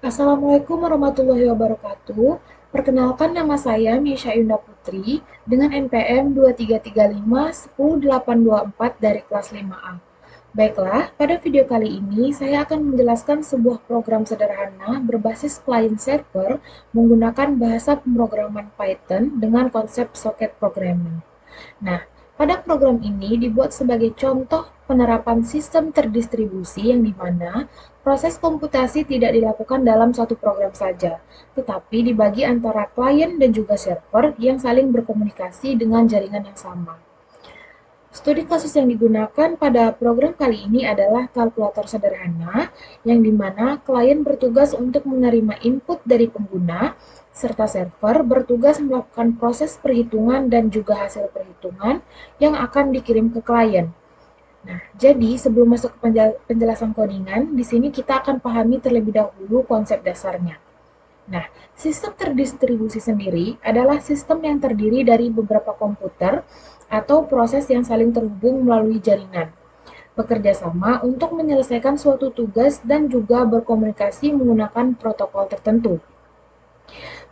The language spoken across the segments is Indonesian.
Assalamualaikum warahmatullahi wabarakatuh. Perkenalkan nama saya Misha Yunda Putri dengan NPM 2335 10824 dari kelas 5A. Baiklah, pada video kali ini saya akan menjelaskan sebuah program sederhana berbasis client server menggunakan bahasa pemrograman Python dengan konsep socket programming. Nah, pada program ini dibuat sebagai contoh penerapan sistem terdistribusi yang dimana proses komputasi tidak dilakukan dalam satu program saja, tetapi dibagi antara klien dan juga server yang saling berkomunikasi dengan jaringan yang sama. Studi kasus yang digunakan pada program kali ini adalah kalkulator sederhana, yang dimana klien bertugas untuk menerima input dari pengguna, serta server bertugas melakukan proses perhitungan dan juga hasil perhitungan yang akan dikirim ke klien. Nah, jadi sebelum masuk ke penjelasan codingan, di sini kita akan pahami terlebih dahulu konsep dasarnya. Nah, sistem terdistribusi sendiri adalah sistem yang terdiri dari beberapa komputer atau proses yang saling terhubung melalui jaringan, bekerja sama untuk menyelesaikan suatu tugas dan juga berkomunikasi menggunakan protokol tertentu.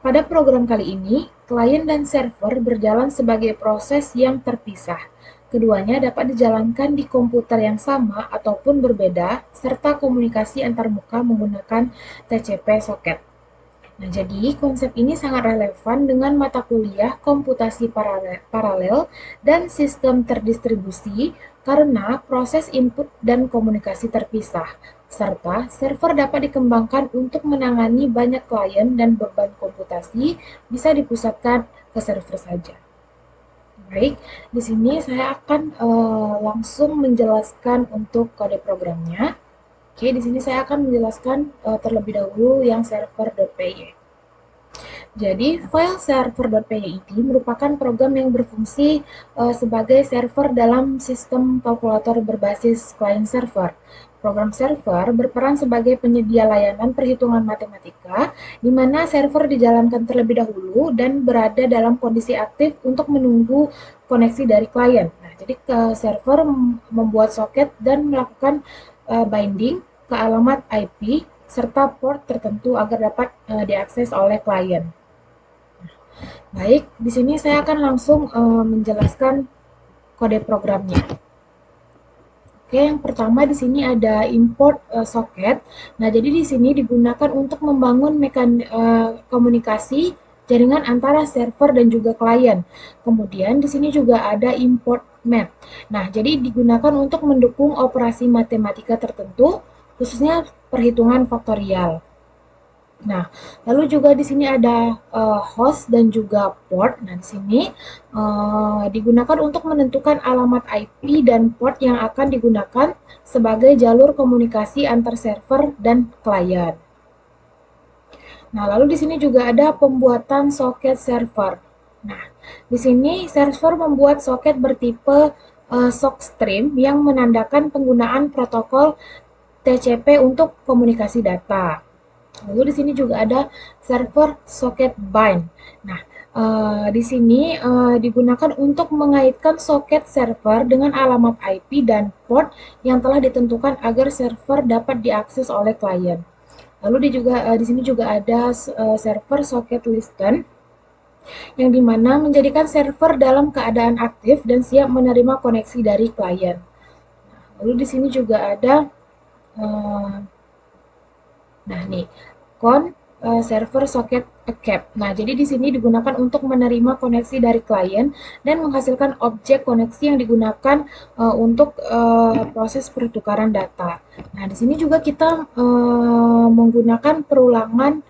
Pada program kali ini, klien dan server berjalan sebagai proses yang terpisah. Keduanya dapat dijalankan di komputer yang sama ataupun berbeda, serta komunikasi antarmuka menggunakan TCP soket. Nah, jadi konsep ini sangat relevan dengan mata kuliah komputasi paralel dan sistem terdistribusi karena proses input dan komunikasi terpisah, serta server dapat dikembangkan untuk menangani banyak klien dan beban komputasi bisa dipusatkan ke server saja. Baik, di sini saya akan langsung menjelaskan untuk kode programnya. Oke, di sini saya akan menjelaskan terlebih dahulu yang server.py. Jadi, file server.py ini merupakan program yang berfungsi sebagai server dalam sistem kalkulator berbasis client server. Program server berperan sebagai penyedia layanan perhitungan matematika, di mana server dijalankan terlebih dahulu dan berada dalam kondisi aktif untuk menunggu koneksi dari klien. Nah, jadi server membuat soket dan melakukan binding ke alamat IP serta port tertentu agar dapat diakses oleh klien. Baik, di sini saya akan langsung menjelaskan kode programnya. Oke, yang pertama di sini ada import socket. Nah, jadi di sini digunakan untuk membangun komunikasi jaringan antara server dan juga klien. Kemudian di sini juga ada import math. Nah, jadi digunakan untuk mendukung operasi matematika tertentu, khususnya perhitungan faktorial. Nah, lalu juga di sini ada host dan juga port. Nah, di sini digunakan untuk menentukan alamat IP dan port yang akan digunakan sebagai jalur komunikasi antar server dan klien. Nah, lalu di sini juga ada pembuatan soket server. Nah, di sini server membuat soket bertipe sockstream yang menandakan penggunaan protokol TCP untuk komunikasi data. Lalu di sini juga ada server socket bind. Nah, di sini digunakan untuk mengaitkan soket server dengan alamat IP dan port yang telah ditentukan agar server dapat diakses oleh klien. Lalu di sini juga ada server socket listen yang dimana menjadikan server dalam keadaan aktif dan siap menerima koneksi dari klien. Lalu di sini juga ada uh, nah nih server socket cap. Nah, jadi di sini digunakan untuk menerima koneksi dari klien dan menghasilkan objek koneksi yang digunakan untuk proses pertukaran data. Nah, di sini juga kita menggunakan perulangan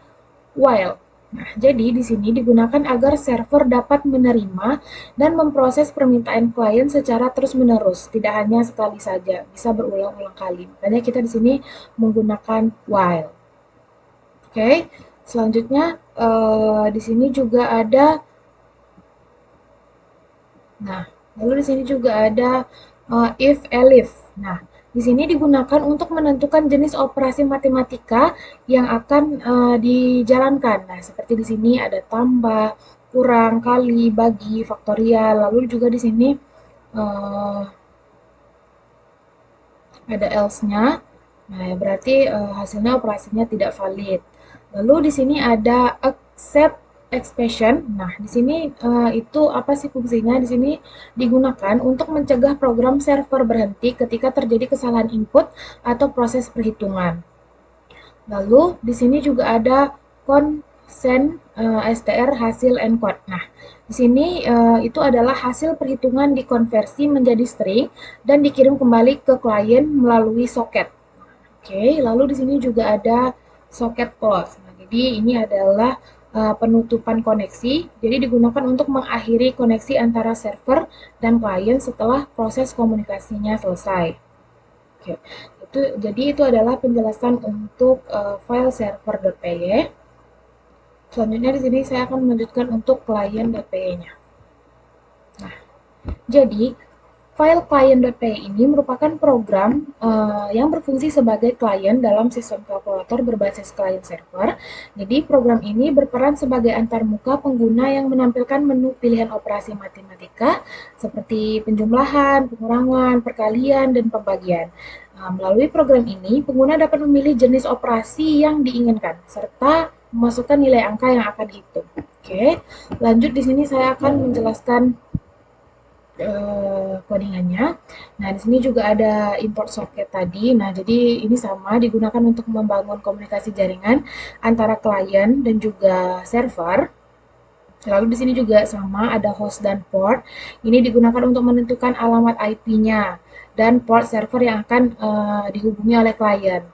while. Nah, jadi di sini digunakan agar server dapat menerima dan memproses permintaan klien secara terus-menerus, tidak hanya sekali saja, bisa berulang-ulang kali. Makanya kita di sini menggunakan while. Oke, selanjutnya di sini juga ada, nah, lalu di sini juga ada if elif. Nah, di sini digunakan untuk menentukan jenis operasi matematika yang akan dijalankan. Nah, seperti di sini ada tambah, kurang, kali, bagi, faktorial. Lalu juga di sini uh, ada else-nya. Nah, berarti hasilnya operasinya tidak valid. Lalu di sini ada accept expression. Nah, di sini itu apa sih fungsinya? Di sini digunakan untuk mencegah program server berhenti ketika terjadi kesalahan input atau proses perhitungan. Lalu di sini juga ada consent str hasil encode. Nah, di sini itu adalah hasil perhitungan dikonversi menjadi string dan dikirim kembali ke klien melalui soket. Oke, lalu di sini juga ada socket close. Nah, jadi ini adalah penutupan koneksi. Jadi digunakan untuk mengakhiri koneksi antara server dan klien setelah proses komunikasinya selesai. Oke, itu adalah penjelasan untuk file server.py. Selanjutnya di sini saya akan melanjutkan untuk client.py-nya. Nah, jadi file client.py ini merupakan program yang berfungsi sebagai klien dalam sistem kalkulator berbasis client server. Jadi program ini berperan sebagai antarmuka pengguna yang menampilkan menu pilihan operasi matematika seperti penjumlahan, pengurangan, perkalian, dan pembagian. Melalui program ini, pengguna dapat memilih jenis operasi yang diinginkan serta memasukkan nilai angka yang akan dihitung. Oke, lanjut di sini saya akan menjelaskan codingannya. Nah, di sini juga ada import socket tadi. Nah, jadi ini sama digunakan untuk membangun komunikasi jaringan antara klien dan juga server. Lalu di sini juga sama ada host dan port. Ini digunakan untuk menentukan alamat IP-nya dan port server yang akan dihubungi oleh klien.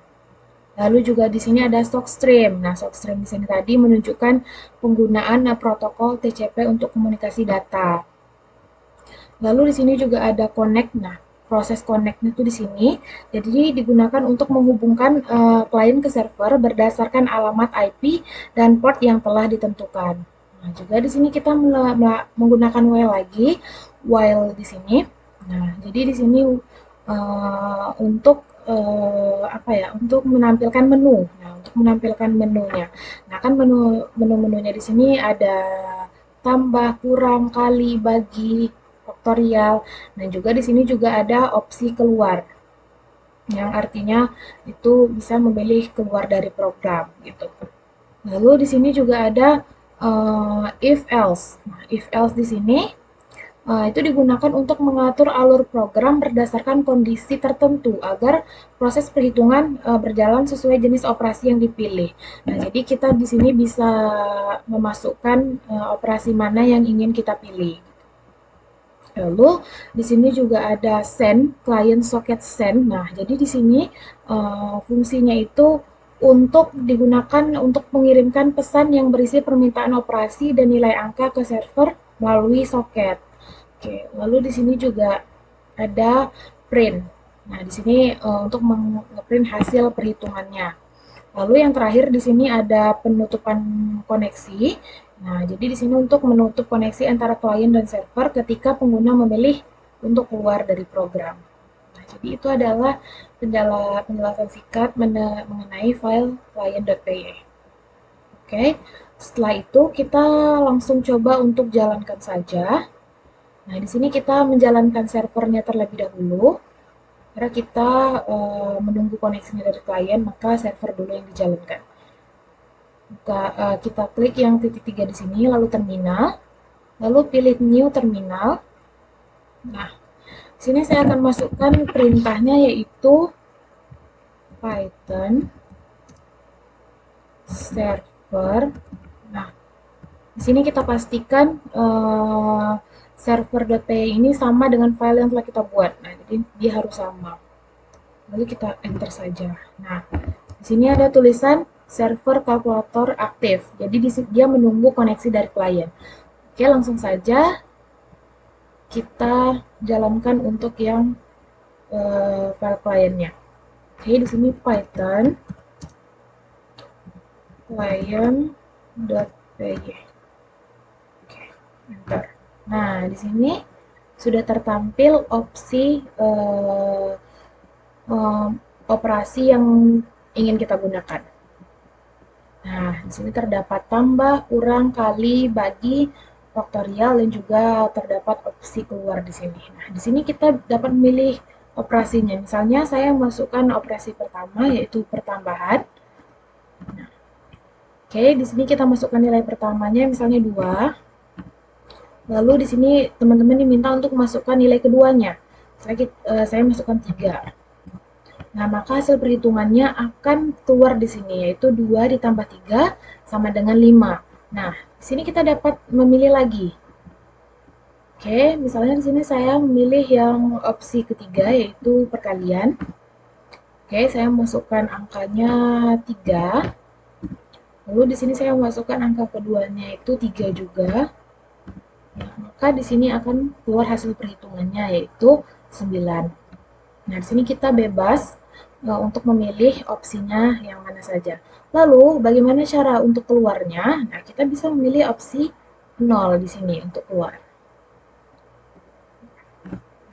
Lalu juga di sini ada sockstream. Nah, sockstream di sini tadi menunjukkan penggunaan protokol TCP untuk komunikasi data. Lalu di sini juga ada connect. Nah, proses connect itu di sini. Jadi digunakan untuk menghubungkan klien ke server berdasarkan alamat IP dan port yang telah ditentukan. Nah, juga di sini kita menggunakan while lagi, while di sini. Nah, jadi di sini untuk apa ya? Untuk menampilkan menu. Nah, untuk menampilkan menunya. Nah, kan menu-menunya di sini ada tambah, kurang, kali, bagi, faktorial. Dan juga di sini juga ada opsi keluar, yang artinya itu bisa memilih keluar dari program gitu. Lalu di sini juga ada if else. Nah, if else di sini itu digunakan untuk mengatur alur program berdasarkan kondisi tertentu agar proses perhitungan berjalan sesuai jenis operasi yang dipilih. Nah, jadi kita di sini bisa memasukkan operasi mana yang ingin kita pilih. Lalu di sini juga ada send, client socket send. Nah, jadi di sini fungsinya itu untuk digunakan untuk mengirimkan pesan yang berisi permintaan operasi dan nilai angka ke server melalui soket. Oke, lalu di sini juga ada print. Nah, di sini untuk meng-print hasil perhitungannya. Lalu yang terakhir di sini ada penutupan koneksi. Nah, jadi di sini untuk menutup koneksi antara klien dan server ketika pengguna memilih untuk keluar dari program. Nah, jadi itu adalah penjelasan singkat mengenai file client.py. Oke, setelah itu kita langsung coba untuk jalankan saja. Nah, di sini kita menjalankan servernya terlebih dahulu. Karena kita menunggu koneksinya dari klien, maka server dulu yang dijalankan. Kita klik yang titik 3 di sini, lalu terminal, lalu pilih new terminal. Nah, di sini saya akan masukkan perintahnya yaitu Python server. Nah, di sini kita pastikan server.py ini sama dengan file yang telah kita buat. Nah, jadi dia harus sama. Lalu kita enter saja. Nah, di sini ada tulisan server kalkulator aktif. Jadi dia menunggu koneksi dari klien. Oke, langsung saja kita jalankan untuk yang file kliennya. Oke, di sini Python client.py. Oke, enter. Nah, di sini sudah tertampil opsi operasi yang ingin kita gunakan. Nah, di sini terdapat tambah, kurang, kali, bagi, faktorial, dan juga terdapat opsi keluar di sini. Nah, di sini kita dapat memilih operasinya. Misalnya saya masukkan operasi pertama yaitu pertambahan. Nah, Oke, di sini kita masukkan nilai pertamanya misalnya 2. Lalu di sini teman-teman diminta untuk masukkan nilai keduanya. Saya masukkan 3. Nah, maka hasil perhitungannya akan keluar di sini, yaitu 2 ditambah 3 sama dengan 5. Nah, di sini kita dapat memilih lagi. Oke, misalnya di sini saya memilih yang opsi ketiga, yaitu perkalian. Oke, saya masukkan angkanya 3. Lalu di sini saya masukkan angka keduanya, yaitu 3 juga. Nah, maka di sini akan keluar hasil perhitungannya, yaitu 9. Nah, di sini kita bebas untuk memilih opsinya yang mana saja. Lalu, bagaimana cara untuk keluarnya? Nah, kita bisa memilih opsi 0 di sini untuk keluar.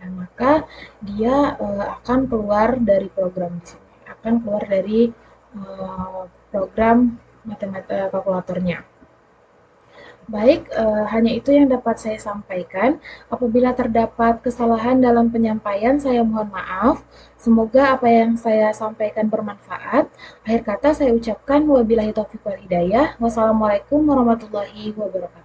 Nah, maka dia akan keluar dari program di sini, akan keluar dari program matematika kalkulatornya. Baik, hanya itu yang dapat saya sampaikan. Apabila terdapat kesalahan dalam penyampaian, saya mohon maaf. Semoga apa yang saya sampaikan bermanfaat. Akhir kata saya ucapkan wabillahi taufiq wal hidayah. Wassalamualaikum warahmatullahi wabarakatuh.